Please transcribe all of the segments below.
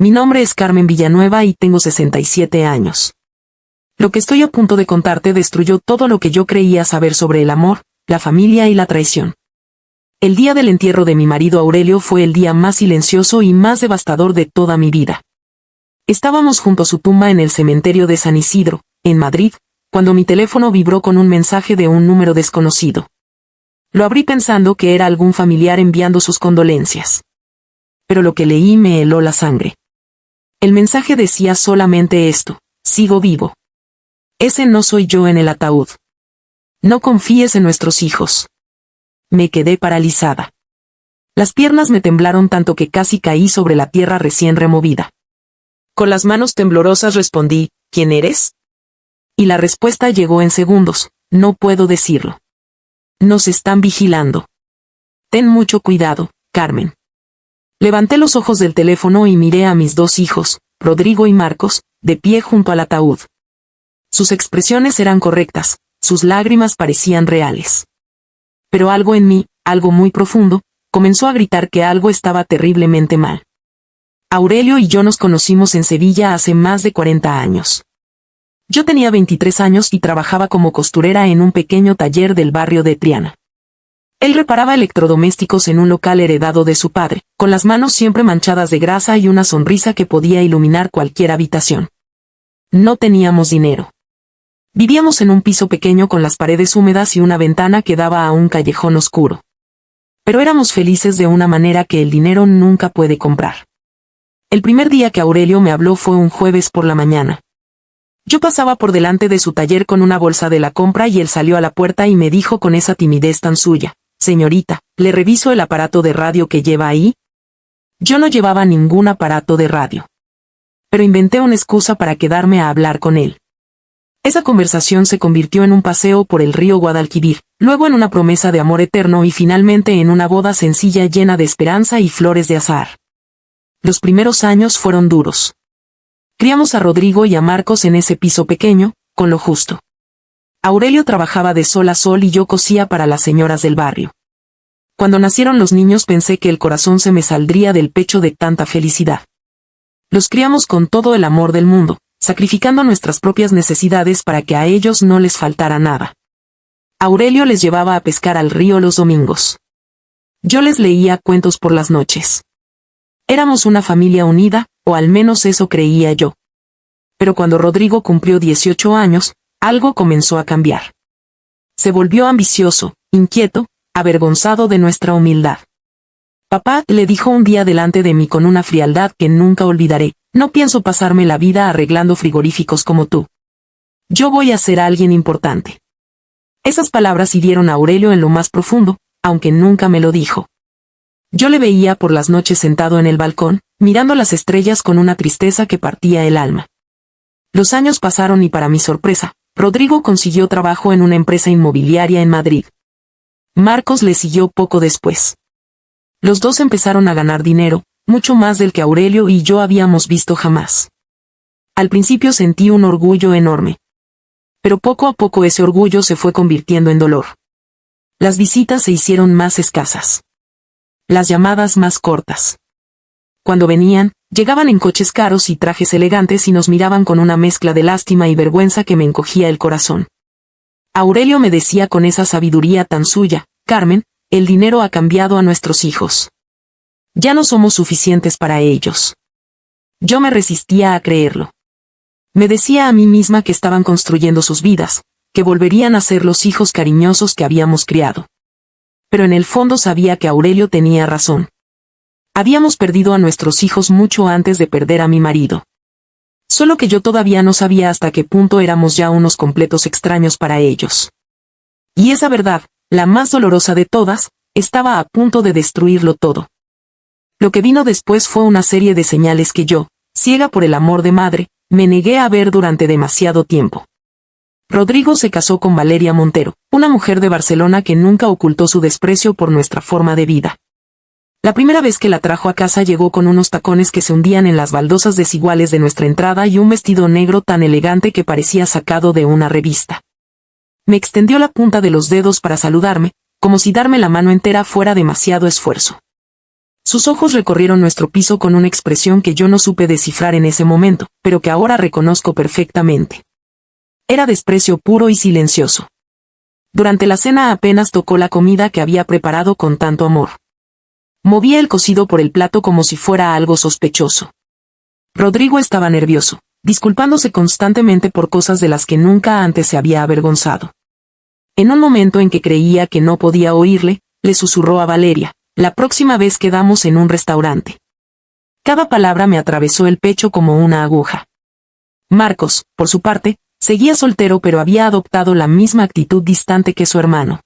Mi nombre es Carmen Villanueva y tengo 67 años. Lo que estoy a punto de contarte destruyó todo lo que yo creía saber sobre el amor, la familia y la traición. El día del entierro de mi marido Aurelio fue el día más silencioso y más devastador de toda mi vida. Estábamos junto a su tumba en el cementerio de San Isidro, en Madrid, cuando mi teléfono vibró con un mensaje de un número desconocido. Lo abrí pensando que era algún familiar enviando sus condolencias. Pero lo que leí me heló la sangre. El mensaje decía solamente esto: sigo vivo. Ese no soy yo en el ataúd. No confíes en nuestros hijos. Me quedé paralizada. Las piernas me temblaron tanto que casi caí sobre la tierra recién removida. Con las manos temblorosas respondí: ¿quién eres? Y la respuesta llegó en segundos: no puedo decirlo. Nos están vigilando. Ten mucho cuidado, Carmen. Levanté los ojos del teléfono y miré a mis dos hijos, Rodrigo y Marcos, de pie junto al ataúd. Sus expresiones eran correctas, sus lágrimas parecían reales. Pero algo en mí, algo muy profundo, comenzó a gritar que algo estaba terriblemente mal. Aurelio y yo nos conocimos en Sevilla hace más de 40 años. Yo tenía 23 años y trabajaba como costurera en un pequeño taller del barrio de Triana. Él reparaba electrodomésticos en un local heredado de su padre, con las manos siempre manchadas de grasa y una sonrisa que podía iluminar cualquier habitación. No teníamos dinero. Vivíamos en un piso pequeño con las paredes húmedas y una ventana que daba a un callejón oscuro. Pero éramos felices de una manera que el dinero nunca puede comprar. El primer día que Aurelio me habló fue un jueves por la mañana. Yo pasaba por delante de su taller con una bolsa de la compra y él salió a la puerta y me dijo con esa timidez tan suya: señorita, ¿le reviso el aparato de radio que lleva ahí? Yo no llevaba ningún aparato de radio. Pero inventé una excusa para quedarme a hablar con él. Esa conversación se convirtió en un paseo por el río Guadalquivir, luego en una promesa de amor eterno y finalmente en una boda sencilla llena de esperanza y flores de azahar. Los primeros años fueron duros. Criamos a Rodrigo y a Marcos en ese piso pequeño, con lo justo. Aurelio trabajaba de sol a sol y yo cosía para las señoras del barrio. Cuando nacieron los niños pensé que el corazón se me saldría del pecho de tanta felicidad. Los criamos con todo el amor del mundo, sacrificando nuestras propias necesidades para que a ellos no les faltara nada. Aurelio les llevaba a pescar al río los domingos. Yo les leía cuentos por las noches. Éramos una familia unida, o al menos eso creía yo. Pero cuando Rodrigo cumplió 18 años, algo comenzó a cambiar. Se volvió ambicioso, inquieto, avergonzado de nuestra humildad. Papá, le dijo un día delante de mí con una frialdad que nunca olvidaré, no pienso pasarme la vida arreglando frigoríficos como tú. Yo voy a ser alguien importante. Esas palabras hirieron a Aurelio en lo más profundo, aunque nunca me lo dijo. Yo le veía por las noches sentado en el balcón, mirando las estrellas con una tristeza que partía el alma. Los años pasaron y para mi sorpresa, Rodrigo consiguió trabajo en una empresa inmobiliaria en Madrid. Marcos le siguió poco después. Los dos empezaron a ganar dinero, mucho más del que Aurelio y yo habíamos visto jamás. Al principio sentí un orgullo enorme. Pero poco a poco ese orgullo se fue convirtiendo en dolor. Las visitas se hicieron más escasas. Las llamadas más cortas. Cuando venían, llegaban en coches caros y trajes elegantes y nos miraban con una mezcla de lástima y vergüenza que me encogía el corazón. Aurelio me decía con esa sabiduría tan suya: Carmen, el dinero ha cambiado a nuestros hijos. Ya no somos suficientes para ellos. Yo me resistía a creerlo. Me decía a mí misma que estaban construyendo sus vidas, que volverían a ser los hijos cariñosos que habíamos criado. Pero en el fondo sabía que Aurelio tenía razón. Habíamos perdido a nuestros hijos mucho antes de perder a mi marido. Solo que yo todavía no sabía hasta qué punto éramos ya unos completos extraños para ellos. Y esa verdad, la más dolorosa de todas, estaba a punto de destruirlo todo. Lo que vino después fue una serie de señales que yo, ciega por el amor de madre, me negué a ver durante demasiado tiempo. Rodrigo se casó con Valeria Montero, una mujer de Barcelona que nunca ocultó su desprecio por nuestra forma de vida. La primera vez que la trajo a casa llegó con unos tacones que se hundían en las baldosas desiguales de nuestra entrada y un vestido negro tan elegante que parecía sacado de una revista. Me extendió la punta de los dedos para saludarme, como si darme la mano entera fuera demasiado esfuerzo. Sus ojos recorrieron nuestro piso con una expresión que yo no supe descifrar en ese momento, pero que ahora reconozco perfectamente. Era desprecio puro y silencioso. Durante la cena apenas tocó la comida que había preparado con tanto amor. Movía el cocido por el plato como si fuera algo sospechoso. Rodrigo estaba nervioso, disculpándose constantemente por cosas de las que nunca antes se había avergonzado. En un momento en que creía que no podía oírle, le susurró a Valeria: la próxima vez quedamos en un restaurante. Cada palabra me atravesó el pecho como una aguja. Marcos, por su parte, seguía soltero pero había adoptado la misma actitud distante que su hermano.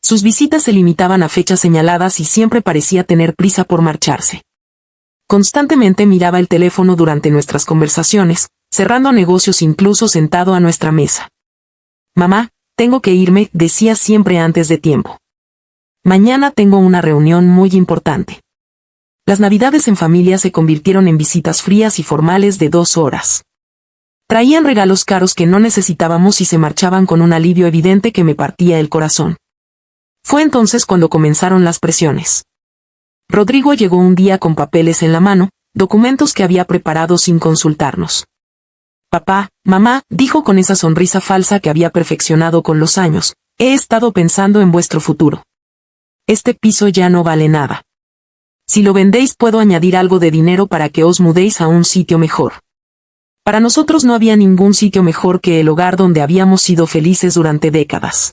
Sus visitas se limitaban a fechas señaladas y siempre parecía tener prisa por marcharse. Constantemente miraba el teléfono durante nuestras conversaciones, cerrando negocios incluso sentado a nuestra mesa. Mamá, tengo que irme, decía siempre antes de tiempo. Mañana tengo una reunión muy importante. Las navidades en familia se convirtieron en visitas frías y formales de 2 horas. Traían regalos caros que no necesitábamos y se marchaban con un alivio evidente que me partía el corazón. Fue entonces cuando comenzaron las presiones. Rodrigo llegó un día con papeles en la mano, documentos que había preparado sin consultarnos. Papá, mamá, dijo con esa sonrisa falsa que había perfeccionado con los años, he estado pensando en vuestro futuro. Este piso ya no vale nada. Si lo vendéis puedo añadir algo de dinero para que os mudéis a un sitio mejor. Para nosotros no había ningún sitio mejor que el hogar donde habíamos sido felices durante décadas.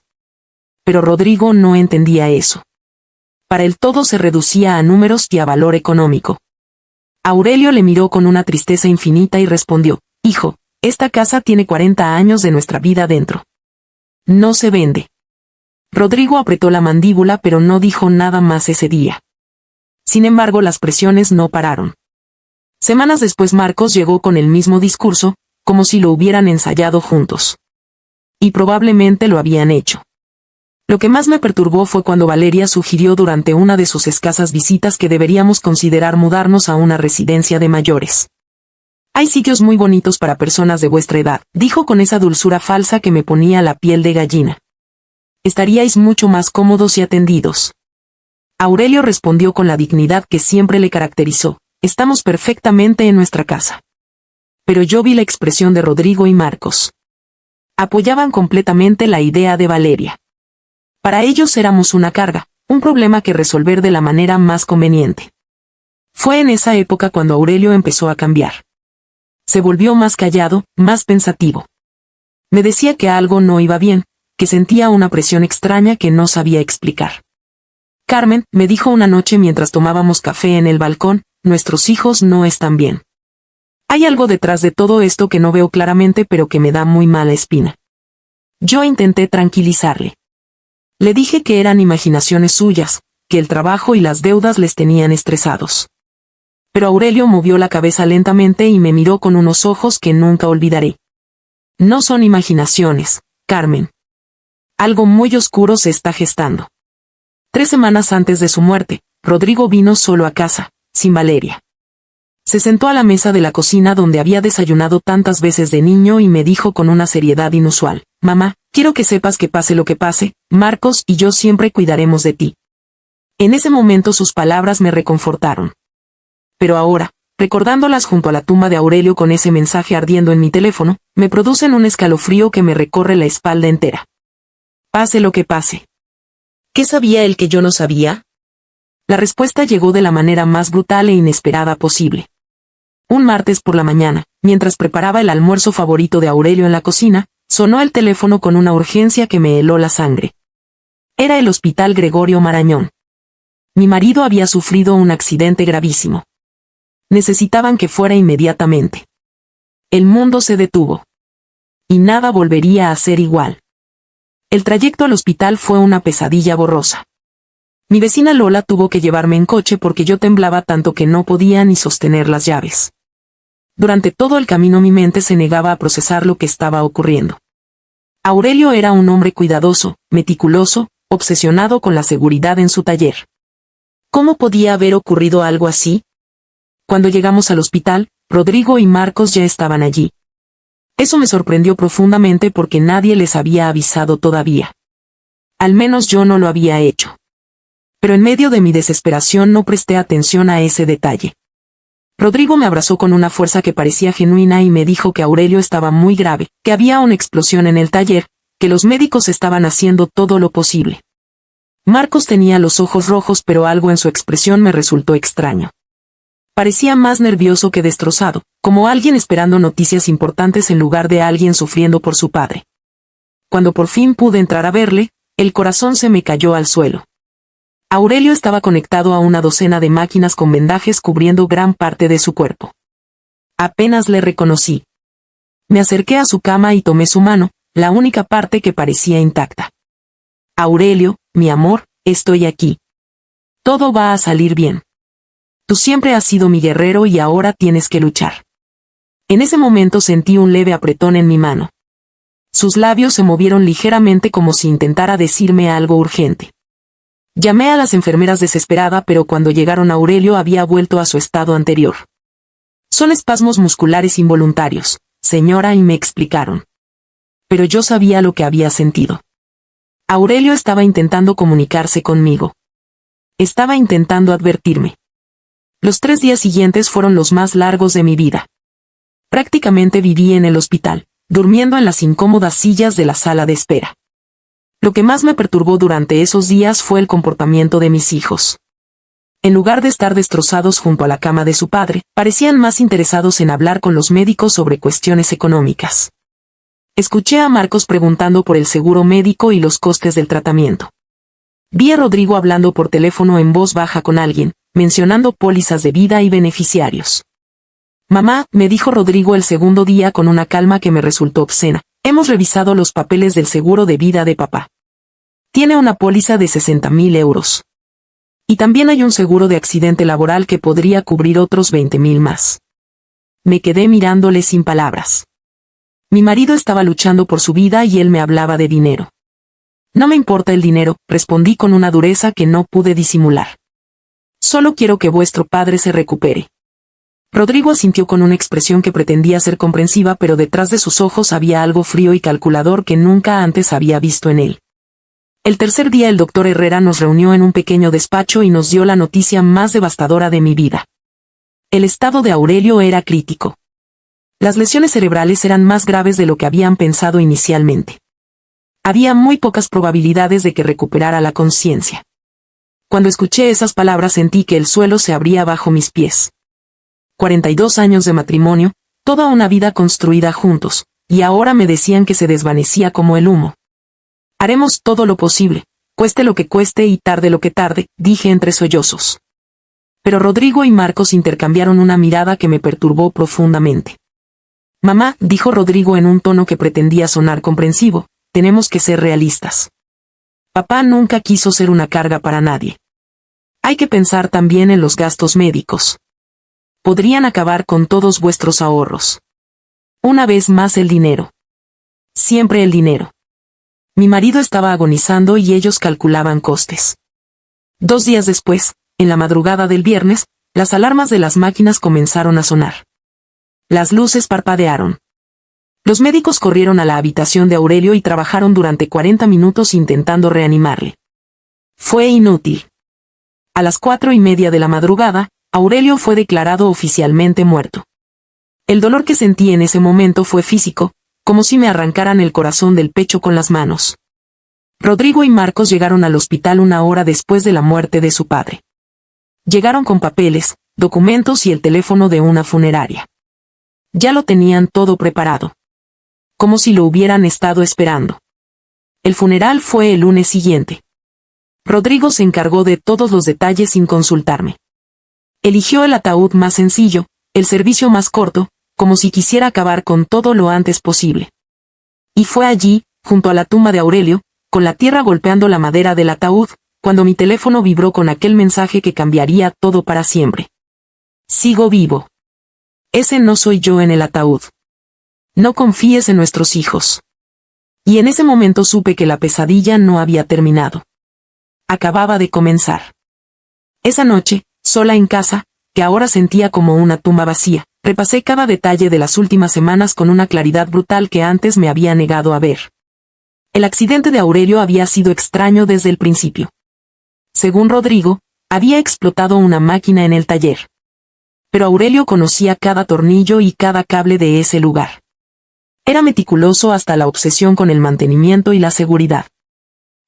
Pero Rodrigo no entendía eso. Para él todo se reducía a números y a valor económico. Aurelio le miró con una tristeza infinita y respondió: hijo, esta casa tiene 40 años de nuestra vida dentro. No se vende. Rodrigo apretó la mandíbula pero no dijo nada más ese día. Sin embargo, las presiones no pararon. Semanas después Marcos llegó con el mismo discurso, como si lo hubieran ensayado juntos. Y probablemente lo habían hecho. Lo que más me perturbó fue cuando Valeria sugirió durante una de sus escasas visitas que deberíamos considerar mudarnos a una residencia de mayores. Hay sitios muy bonitos para personas de vuestra edad, dijo con esa dulzura falsa que me ponía la piel de gallina. Estaríais mucho más cómodos y atendidos. Aurelio respondió con la dignidad que siempre le caracterizó: estamos perfectamente en nuestra casa. Pero yo vi la expresión de Rodrigo y Marcos. Apoyaban completamente la idea de Valeria. Para ellos éramos una carga, un problema que resolver de la manera más conveniente. Fue en esa época cuando Aurelio empezó a cambiar. Se volvió más callado, más pensativo. Me decía que algo no iba bien, que sentía una presión extraña que no sabía explicar. Carmen, me dijo una noche mientras tomábamos café en el balcón, nuestros hijos no están bien. Hay algo detrás de todo esto que no veo claramente pero que me da muy mala espina. Yo intenté tranquilizarle. Le dije que eran imaginaciones suyas, que el trabajo y las deudas les tenían estresados. Pero Aurelio movió la cabeza lentamente y me miró con unos ojos que nunca olvidaré. No son imaginaciones, Carmen. Algo muy oscuro se está gestando. 3 semanas antes de su muerte, Rodrigo vino solo a casa, sin Valeria. Se sentó a la mesa de la cocina donde había desayunado tantas veces de niño y me dijo con una seriedad inusual: mamá, quiero que sepas que pase lo que pase, Marcos y yo siempre cuidaremos de ti. En ese momento sus palabras me reconfortaron. Pero ahora, recordándolas junto a la tumba de Aurelio con ese mensaje ardiendo en mi teléfono, me producen un escalofrío que me recorre la espalda entera. Pase lo que pase. ¿Qué sabía él que yo no sabía? La respuesta llegó de la manera más brutal e inesperada posible. Un martes por la mañana, mientras preparaba el almuerzo favorito de Aurelio en la cocina, sonó el teléfono con una urgencia que me heló la sangre. Era el Hospital Gregorio Marañón. Mi marido había sufrido un accidente gravísimo. Necesitaban que fuera inmediatamente. El mundo se detuvo. Y nada volvería a ser igual. El trayecto al hospital fue una pesadilla borrosa. Mi vecina Lola tuvo que llevarme en coche porque yo temblaba tanto que no podía ni sostener las llaves. Durante todo el camino mi mente se negaba a procesar lo que estaba ocurriendo. Aurelio era un hombre cuidadoso, meticuloso, obsesionado con la seguridad en su taller. ¿Cómo podía haber ocurrido algo así? Cuando llegamos al hospital, Rodrigo y Marcos ya estaban allí. Eso me sorprendió profundamente porque nadie les había avisado todavía. Al menos yo no lo había hecho. Pero en medio de mi desesperación no presté atención a ese detalle. Rodrigo me abrazó con una fuerza que parecía genuina y me dijo que Aurelio estaba muy grave, que había una explosión en el taller, que los médicos estaban haciendo todo lo posible. Marcos tenía los ojos rojos, pero algo en su expresión me resultó extraño. Parecía más nervioso que destrozado, como alguien esperando noticias importantes en lugar de alguien sufriendo por su padre. Cuando por fin pude entrar a verle, el corazón se me cayó al suelo. Aurelio estaba conectado a una docena de máquinas con vendajes cubriendo gran parte de su cuerpo. Apenas le reconocí. Me acerqué a su cama y tomé su mano, la única parte que parecía intacta. Aurelio, mi amor, estoy aquí. Todo va a salir bien. Tú siempre has sido mi guerrero y ahora tienes que luchar. En ese momento sentí un leve apretón en mi mano. Sus labios se movieron ligeramente como si intentara decirme algo urgente. Llamé a las enfermeras desesperada, pero cuando llegaron Aurelio había vuelto a su estado anterior. Son espasmos musculares involuntarios, señora, y me explicaron. Pero yo sabía lo que había sentido. Aurelio estaba intentando comunicarse conmigo. Estaba intentando advertirme. Los 3 días siguientes fueron los más largos de mi vida. Prácticamente viví en el hospital, durmiendo en las incómodas sillas de la sala de espera. Lo que más me perturbó durante esos días fue el comportamiento de mis hijos. En lugar de estar destrozados junto a la cama de su padre, parecían más interesados en hablar con los médicos sobre cuestiones económicas. Escuché a Marcos preguntando por el seguro médico y los costes del tratamiento. Vi a Rodrigo hablando por teléfono en voz baja con alguien, mencionando pólizas de vida y beneficiarios. Mamá, me dijo Rodrigo el segundo día con una calma que me resultó obscena, hemos revisado los papeles del seguro de vida de papá. Tiene una póliza de 60.000 euros. Y también hay un seguro de accidente laboral que podría cubrir otros 20.000 más. Me quedé mirándole sin palabras. Mi marido estaba luchando por su vida y él me hablaba de dinero. No me importa el dinero, respondí con una dureza que no pude disimular. Solo quiero que vuestro padre se recupere. Rodrigo asintió con una expresión que pretendía ser comprensiva, pero detrás de sus ojos había algo frío y calculador que nunca antes había visto en él. El tercer día el doctor Herrera nos reunió en un pequeño despacho y nos dio la noticia más devastadora de mi vida. El estado de Aurelio era crítico. Las lesiones cerebrales eran más graves de lo que habían pensado inicialmente. Había muy pocas probabilidades de que recuperara la conciencia. Cuando escuché esas palabras sentí que el suelo se abría bajo mis pies. 42 años de matrimonio, toda una vida construida juntos, y ahora me decían que se desvanecía como el humo. Haremos todo lo posible, cueste lo que cueste y tarde lo que tarde, dije entre sollozos. Pero Rodrigo y Marcos intercambiaron una mirada que me perturbó profundamente. Mamá, dijo Rodrigo en un tono que pretendía sonar comprensivo, tenemos que ser realistas. Papá nunca quiso ser una carga para nadie. Hay que pensar también en los gastos médicos. Podrían acabar con todos vuestros ahorros. Una vez más el dinero. Siempre el dinero. Mi marido estaba agonizando y ellos calculaban costes. 2 días después, en la madrugada del viernes, las alarmas de las máquinas comenzaron a sonar. Las luces parpadearon. Los médicos corrieron a la habitación de Aurelio y trabajaron durante 40 minutos intentando reanimarle. Fue inútil. A las 4:30 de la madrugada, Aurelio fue declarado oficialmente muerto. El dolor que sentí en ese momento fue físico, como si me arrancaran el corazón del pecho con las manos. Rodrigo y Marcos llegaron al hospital 1 hora después de la muerte de su padre. Llegaron con papeles, documentos y el teléfono de una funeraria. Ya lo tenían todo preparado. Como si lo hubieran estado esperando. El funeral fue el lunes siguiente. Rodrigo se encargó de todos los detalles sin consultarme. Eligió el ataúd más sencillo, el servicio más corto, como si quisiera acabar con todo lo antes posible. Y fue allí, junto a la tumba de Aurelio, con la tierra golpeando la madera del ataúd, cuando mi teléfono vibró con aquel mensaje que cambiaría todo para siempre. Sigo vivo. Ese no soy yo en el ataúd. No confíes en nuestros hijos. Y en ese momento supe que la pesadilla no había terminado. Acababa de comenzar. Esa noche, sola en casa, que ahora sentía como una tumba vacía, repasé cada detalle de las últimas semanas con una claridad brutal que antes me había negado a ver. El accidente de Aurelio había sido extraño desde el principio. Según Rodrigo, había explotado una máquina en el taller. Pero Aurelio conocía cada tornillo y cada cable de ese lugar. Era meticuloso hasta la obsesión con el mantenimiento y la seguridad.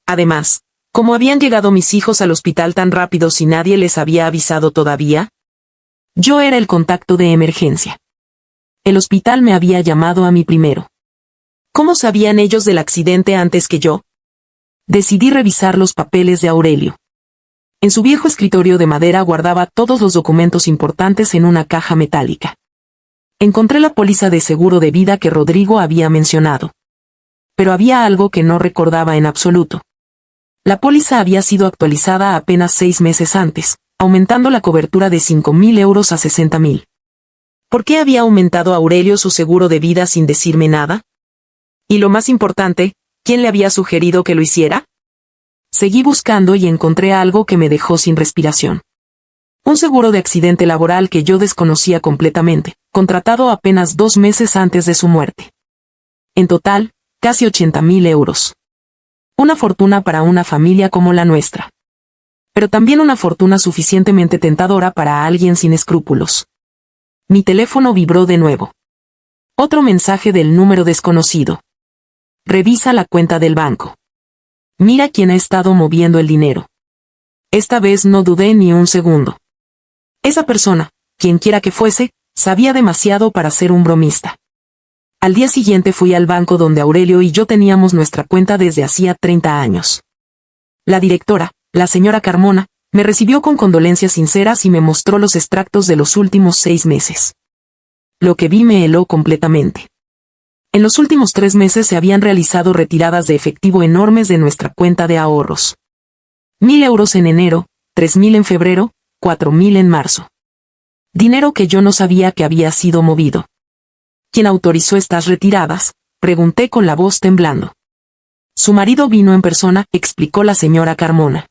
Además, ¿cómo habían llegado mis hijos al hospital tan rápido si nadie les había avisado todavía? Yo era el contacto de emergencia. El hospital me había llamado a mí primero. ¿Cómo sabían ellos del accidente antes que yo? Decidí revisar los papeles de Aurelio. En su viejo escritorio de madera guardaba todos los documentos importantes en una caja metálica. Encontré la póliza de seguro de vida que Rodrigo había mencionado. Pero había algo que no recordaba en absoluto. La póliza había sido actualizada apenas 6 meses antes, aumentando la cobertura de 5.000 euros a 60.000. ¿Por qué había aumentado Aurelio su seguro de vida sin decirme nada? Y lo más importante, ¿quién le había sugerido que lo hiciera? Seguí buscando y encontré algo que me dejó sin respiración. Un seguro de accidente laboral que yo desconocía completamente, contratado apenas 2 meses antes de su muerte. En total, casi 80.000 euros. Una fortuna para una familia como la nuestra. Pero también una fortuna suficientemente tentadora para alguien sin escrúpulos. Mi teléfono vibró de nuevo. Otro mensaje del número desconocido. Revisa la cuenta del banco. Mira quién ha estado moviendo el dinero. Esta vez no dudé ni un segundo. Esa persona, quienquiera que fuese, sabía demasiado para ser un bromista. Al día siguiente fui al banco donde Aurelio y yo teníamos nuestra cuenta desde hacía 30 años. La directora, la señora Carmona, me recibió con condolencias sinceras y me mostró los extractos de los últimos 6 meses. Lo que vi me heló completamente. En los últimos 3 meses se habían realizado retiradas de efectivo enormes de nuestra cuenta de ahorros. 1.000 euros en enero, 3.000 en febrero, 4.000 en marzo. Dinero que yo no sabía que había sido movido. ¿Quién autorizó estas retiradas?, pregunté con la voz temblando. Su marido vino en persona, explicó la señora Carmona.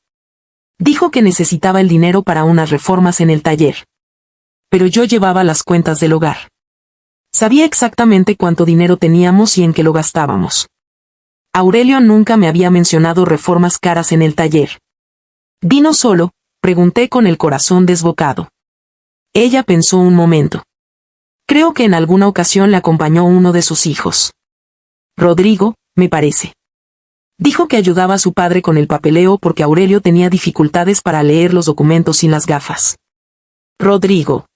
Dijo que necesitaba el dinero para unas reformas en el taller. Pero yo llevaba las cuentas del hogar. Sabía exactamente cuánto dinero teníamos y en qué lo gastábamos. Aurelio nunca me había mencionado reformas caras en el taller. ¿Vino solo?, pregunté con el corazón desbocado. Ella pensó un momento. Creo que en alguna ocasión le acompañó uno de sus hijos. Rodrigo, me parece. Dijo que ayudaba a su padre con el papeleo porque Aurelio tenía dificultades para leer los documentos sin las gafas. Rodrigo.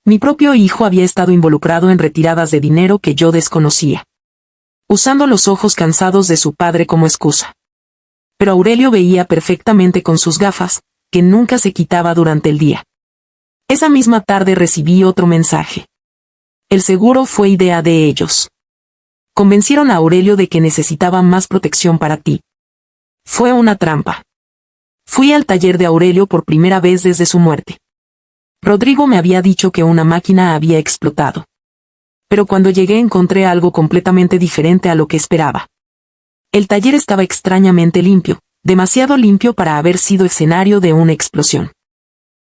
Mi propio hijo había estado involucrado en retiradas de dinero que yo desconocía. Usando los ojos cansados de su padre como excusa. Pero Aurelio veía perfectamente con sus gafas, que nunca se quitaba durante el día. Esa misma tarde recibí otro mensaje. El seguro fue idea de ellos. Convencieron a Aurelio de que necesitaba más protección para ti. Fue una trampa. Fui al taller de Aurelio por primera vez desde su muerte. Rodrigo me había dicho que una máquina había explotado. Pero cuando llegué encontré algo completamente diferente a lo que esperaba. El taller estaba extrañamente limpio, demasiado limpio para haber sido escenario de una explosión.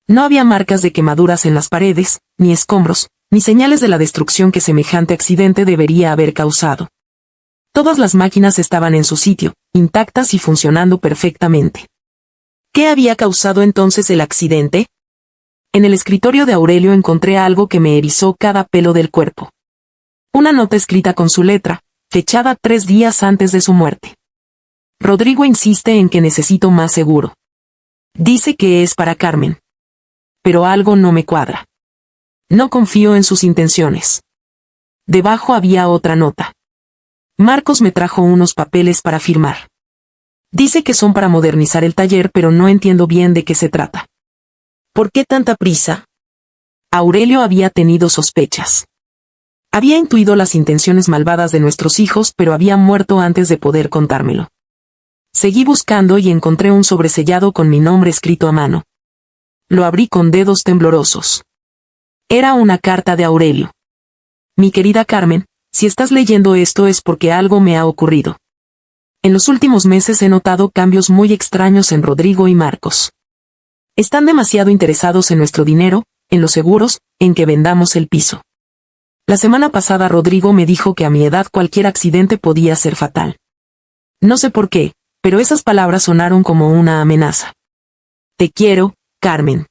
No había marcas de quemaduras en las paredes, ni escombros, ni señales de la destrucción que semejante accidente debería haber causado. Todas las máquinas estaban en su sitio, intactas y funcionando perfectamente. ¿Qué había causado entonces el accidente? En el escritorio de Aurelio encontré algo que me erizó cada pelo del cuerpo. Una nota escrita con su letra, fechada 3 días antes de su muerte. Rodrigo insiste en que necesito más seguro. Dice que es para Carmen. Pero algo no me cuadra. No confío en sus intenciones. Debajo había otra nota. Marcos me trajo unos papeles para firmar. Dice que son para modernizar el taller, pero no entiendo bien de qué se trata. ¿Por qué tanta prisa? Aurelio había tenido sospechas. Había intuido las intenciones malvadas de nuestros hijos, pero había muerto antes de poder contármelo. Seguí buscando y encontré un sobresellado con mi nombre escrito a mano. Lo abrí con dedos temblorosos. Era una carta de Aurelio. Mi querida Carmen, si estás leyendo esto es porque algo me ha ocurrido. En los últimos meses he notado cambios muy extraños en Rodrigo y Marcos. Están demasiado interesados en nuestro dinero, en los seguros, en que vendamos el piso. La semana pasada Rodrigo me dijo que a mi edad cualquier accidente podía ser fatal. No sé por qué, pero esas palabras sonaron como una amenaza. Te quiero, Carmen.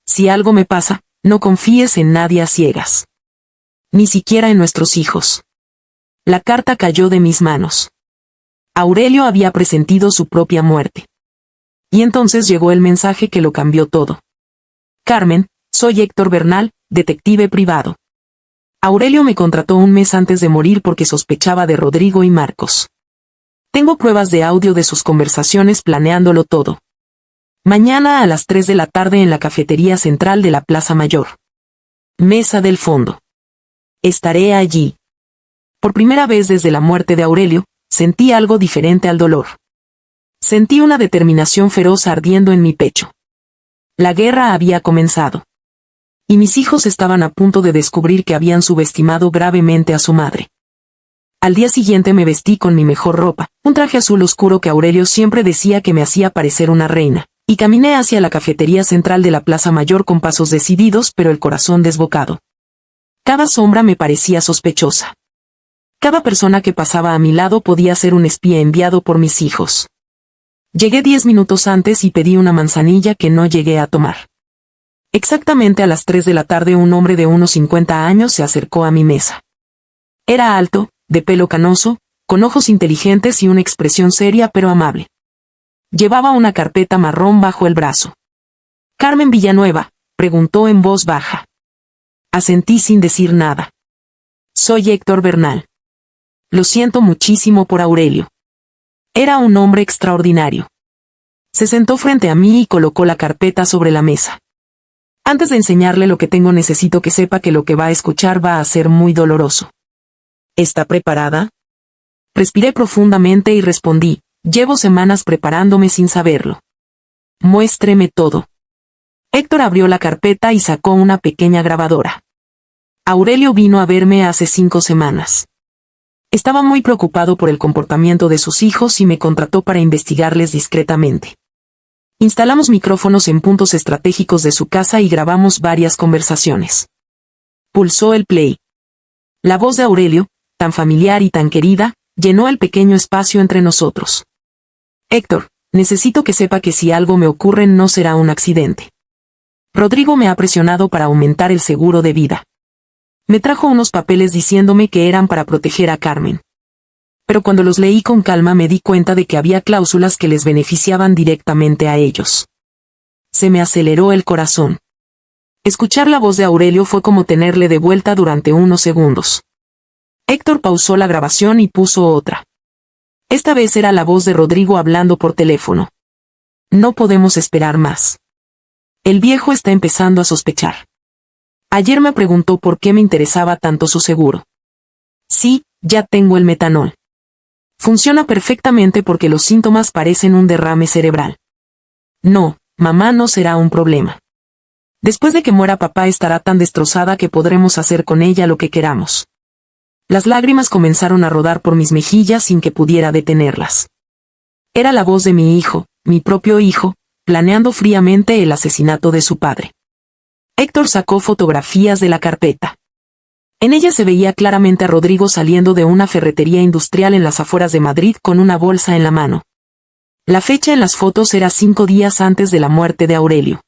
Si algo me pasa, no confíes en nadie a ciegas. Ni siquiera en nuestros hijos. La carta cayó de mis manos. Aurelio había presentido su propia muerte. Y entonces llegó el mensaje que lo cambió todo. Carmen, soy Héctor Bernal, detective privado. Aurelio me contrató un mes antes de morir porque sospechaba de Rodrigo y Marcos. Tengo pruebas de audio de sus conversaciones planeándolo todo. Mañana a las 3 de la tarde en la cafetería central de la Plaza Mayor. Mesa del fondo. Estaré allí. Por primera vez desde la muerte de Aurelio, sentí algo diferente al dolor. Sentí una determinación feroz ardiendo en mi pecho. La guerra había comenzado. Y mis hijos estaban a punto de descubrir que habían subestimado gravemente a su madre. Al día siguiente me vestí con mi mejor ropa, un traje azul oscuro que Aurelio siempre decía que me hacía parecer una reina, y caminé hacia la cafetería central de la Plaza Mayor con pasos decididos pero el corazón desbocado. Cada sombra me parecía sospechosa. Cada persona que pasaba a mi lado podía ser un espía enviado por mis hijos. Llegué 10 minutos antes y pedí una manzanilla que no llegué a tomar. Exactamente a las 3 de la tarde un hombre de unos 50 años se acercó a mi mesa. Era alto, de pelo canoso, con ojos inteligentes y una expresión seria pero amable. Llevaba una carpeta marrón bajo el brazo. «¿Carmen Villanueva?», preguntó en voz baja. Asentí sin decir nada. «Soy Héctor Bernal. Lo siento muchísimo por Aurelio». Era un hombre extraordinario. Se sentó frente a mí y colocó la carpeta sobre la mesa. «Antes de enseñarle lo que tengo necesito que sepa que lo que va a escuchar va a ser muy doloroso». «¿Está preparada?». Respiré profundamente y respondí, «Llevo semanas preparándome sin saberlo». «Muéstreme todo». Héctor abrió la carpeta y sacó una pequeña grabadora. Aurelio vino a verme hace 5 semanas. Estaba muy preocupado por el comportamiento de sus hijos y me contrató para investigarles discretamente. Instalamos micrófonos en puntos estratégicos de su casa y grabamos varias conversaciones. Pulsó el play. La voz de Aurelio, tan familiar y tan querida, llenó el pequeño espacio entre nosotros. «Héctor, necesito que sepa que si algo me ocurre no será un accidente. Rodrigo me ha presionado para aumentar el seguro de vida. Me trajo unos papeles diciéndome que eran para proteger a Carmen. Pero cuando los leí con calma me di cuenta de que había cláusulas que les beneficiaban directamente a ellos. Se me aceleró el corazón. Escuchar la voz de Aurelio fue como tenerle de vuelta durante unos segundos. Héctor pausó la grabación y puso otra. Esta vez era la voz de Rodrigo hablando por teléfono. «No podemos esperar más. El viejo está empezando a sospechar. Ayer me preguntó por qué me interesaba tanto su seguro. Sí, ya tengo el metanol. Funciona perfectamente porque los síntomas parecen un derrame cerebral. No, mamá no será un problema. Después de que muera papá estará tan destrozada que podremos hacer con ella lo que queramos». Las lágrimas comenzaron a rodar por mis mejillas sin que pudiera detenerlas. Era la voz de mi hijo, mi propio hijo, planeando fríamente el asesinato de su padre. Héctor sacó fotografías de la carpeta. En ella se veía claramente a Rodrigo saliendo de una ferretería industrial en las afueras de Madrid con una bolsa en la mano. La fecha en las fotos era 5 días antes de la muerte de Aurelio.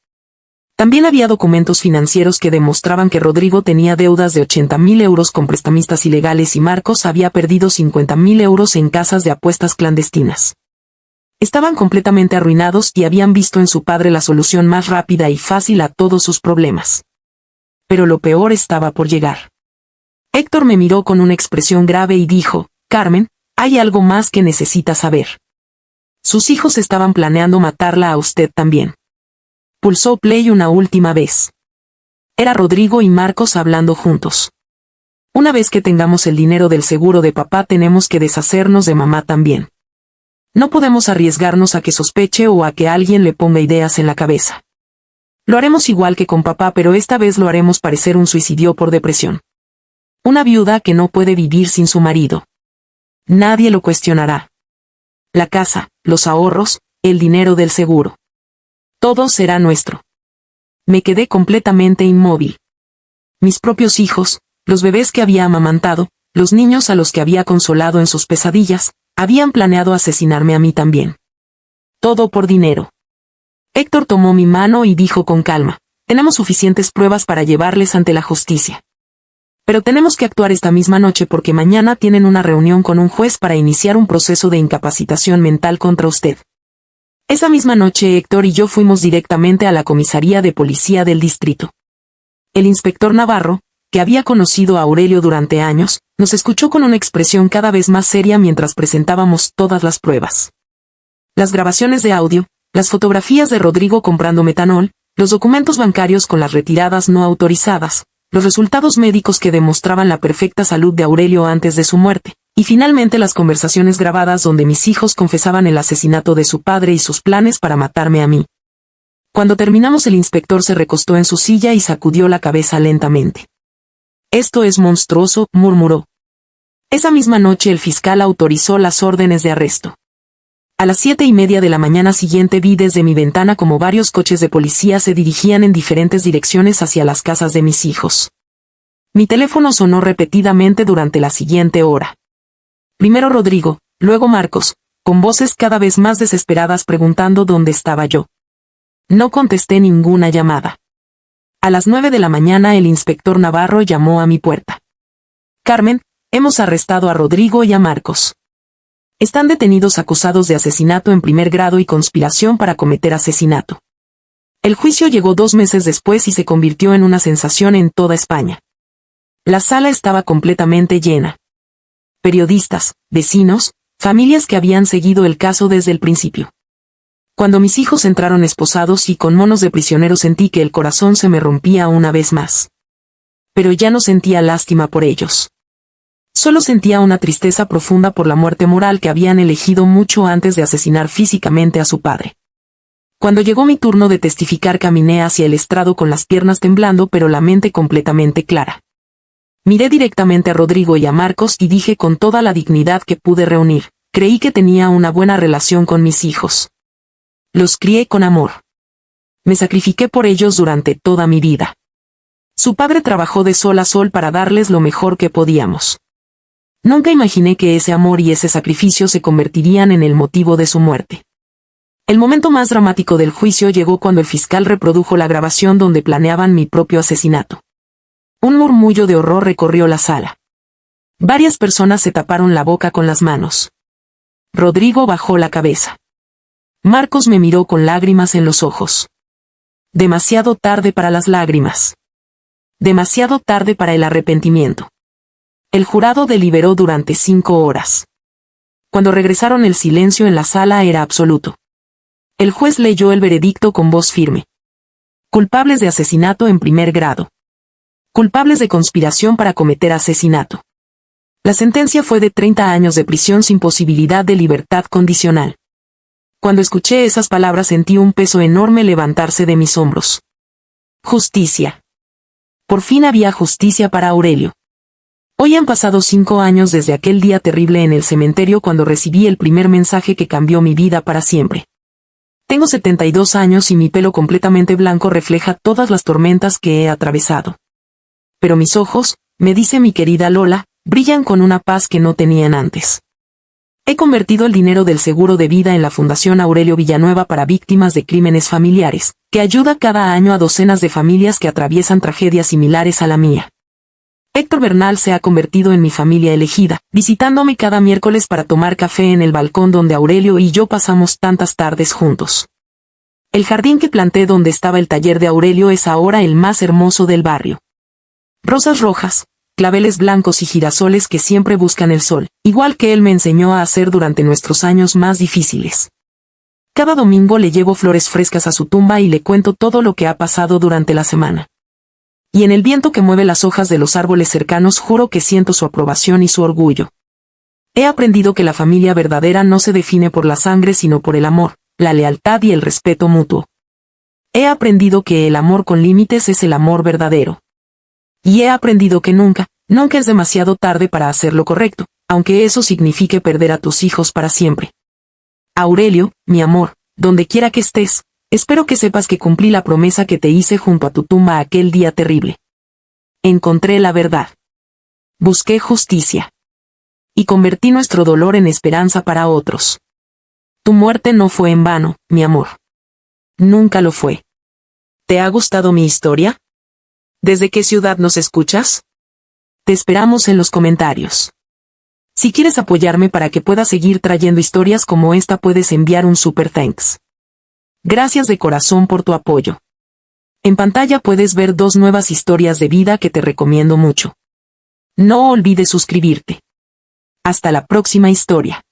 También había documentos financieros que demostraban que Rodrigo tenía deudas de 80.000 euros con prestamistas ilegales y Marcos había perdido 50.000 euros en casas de apuestas clandestinas. Estaban completamente arruinados y habían visto en su padre la solución más rápida y fácil a todos sus problemas. Pero lo peor estaba por llegar. Héctor me miró con una expresión grave y dijo, «Carmen, hay algo más que necesitas saber. Sus hijos estaban planeando matarla a usted también». Pulsó play una última vez. Era Rodrigo y Marcos hablando juntos. «Una vez que tengamos el dinero del seguro de papá tenemos que deshacernos de mamá también. No podemos arriesgarnos a que sospeche o a que alguien le ponga ideas en la cabeza. Lo haremos igual que con papá, pero esta vez lo haremos parecer un suicidio por depresión. Una viuda que no puede vivir sin su marido. Nadie lo cuestionará. La casa, los ahorros, el dinero del seguro. Todo será nuestro». Me quedé completamente inmóvil. Mis propios hijos, los bebés que había amamantado, los niños a los que había consolado en sus pesadillas, habían planeado asesinarme a mí también. Todo por dinero. Héctor tomó mi mano y dijo con calma: tenemos suficientes pruebas para llevarles ante la justicia. Pero tenemos que actuar esta misma noche porque mañana tienen una reunión con un juez para iniciar un proceso de incapacitación mental contra usted. Esa misma noche Héctor y yo fuimos directamente a la comisaría de policía del distrito. El inspector Navarro, que había conocido a Aurelio durante años, nos escuchó con una expresión cada vez más seria mientras presentábamos todas las pruebas. Las grabaciones de audio, las fotografías de Rodrigo comprando metanol, los documentos bancarios con las retiradas no autorizadas, los resultados médicos que demostraban la perfecta salud de Aurelio antes de su muerte, y finalmente las conversaciones grabadas donde mis hijos confesaban el asesinato de su padre y sus planes para matarme a mí. Cuando terminamos el inspector se recostó en su silla y sacudió la cabeza lentamente. Esto es monstruoso, murmuró. Esa misma noche el fiscal autorizó las órdenes de arresto. A las 7:30 de la mañana siguiente vi desde mi ventana como varios coches de policía se dirigían en diferentes direcciones hacia las casas de mis hijos. Mi teléfono sonó repetidamente durante la siguiente hora. Primero Rodrigo, luego Marcos, con voces cada vez más desesperadas preguntando dónde estaba yo. No contesté ninguna llamada. A las 9 de la mañana el inspector Navarro llamó a mi puerta. Carmen, hemos arrestado a Rodrigo y a Marcos. Están detenidos acusados de asesinato en primer grado y conspiración para cometer asesinato. El juicio llegó 2 meses después y se convirtió en una sensación en toda España. La sala estaba completamente llena. Periodistas, vecinos, familias que habían seguido el caso desde el principio. Cuando mis hijos entraron esposados y con monos de prisioneros sentí que el corazón se me rompía una vez más. Pero ya no sentía lástima por ellos. Solo sentía una tristeza profunda por la muerte moral que habían elegido mucho antes de asesinar físicamente a su padre. Cuando llegó mi turno de testificar caminé hacia el estrado con las piernas temblando pero la mente completamente clara. Miré directamente a Rodrigo y a Marcos y dije con toda la dignidad que pude reunir: creí que tenía una buena relación con mis hijos. Los crié con amor. Me sacrifiqué por ellos durante toda mi vida. Su padre trabajó de sol a sol para darles lo mejor que podíamos. Nunca imaginé que ese amor y ese sacrificio se convertirían en el motivo de su muerte. El momento más dramático del juicio llegó cuando el fiscal reprodujo la grabación donde planeaban mi propio asesinato. Un murmullo de horror recorrió la sala. Varias personas se taparon la boca con las manos. Rodrigo bajó la cabeza. Marcos me miró con lágrimas en los ojos. Demasiado tarde para las lágrimas. Demasiado tarde para el arrepentimiento. El jurado deliberó durante 5 horas. Cuando regresaron el silencio en la sala era absoluto. El juez leyó el veredicto con voz firme. Culpables de asesinato en primer grado. Culpables de conspiración para cometer asesinato. La sentencia fue de 30 años de prisión sin posibilidad de libertad condicional. Cuando escuché esas palabras sentí un peso enorme levantarse de mis hombros. Justicia. Por fin había justicia para Aurelio. Hoy han pasado 5 años desde aquel día terrible en el cementerio cuando recibí el primer mensaje que cambió mi vida para siempre. Tengo 72 años y mi pelo completamente blanco refleja todas las tormentas que he atravesado. Pero mis ojos, me dice mi querida Lola, brillan con una paz que no tenían antes. He convertido el dinero del seguro de vida en la Fundación Aurelio Villanueva para víctimas de crímenes familiares, que ayuda cada año a docenas de familias que atraviesan tragedias similares a la mía. Héctor Bernal se ha convertido en mi familia elegida, visitándome cada miércoles para tomar café en el balcón donde Aurelio y yo pasamos tantas tardes juntos. El jardín que planté donde estaba el taller de Aurelio es ahora el más hermoso del barrio. Rosas rojas, claveles blancos y girasoles que siempre buscan el sol, igual que él me enseñó a hacer durante nuestros años más difíciles. Cada domingo le llevo flores frescas a su tumba y le cuento todo lo que ha pasado durante la semana. Y en el viento que mueve las hojas de los árboles cercanos juro que siento su aprobación y su orgullo. He aprendido que la familia verdadera no se define por la sangre sino por el amor, la lealtad y el respeto mutuo. He aprendido que el amor con límites es el amor verdadero. Y he aprendido que nunca es demasiado tarde para hacer lo correcto, aunque eso signifique perder a tus hijos para siempre. Aurelio, mi amor, donde quiera que estés, espero que sepas que cumplí la promesa que te hice junto a tu tumba aquel día terrible. Encontré la verdad. Busqué justicia. Y convertí nuestro dolor en esperanza para otros. Tu muerte no fue en vano, mi amor. Nunca lo fue. ¿Te ha gustado mi historia? ¿Desde qué ciudad nos escuchas? Te esperamos en los comentarios. Si quieres apoyarme para que pueda seguir trayendo historias como esta, puedes enviar un super thanks. Gracias de corazón por tu apoyo. En pantalla puedes ver 2 nuevas historias de vida que te recomiendo mucho. No olvides suscribirte. Hasta la próxima historia.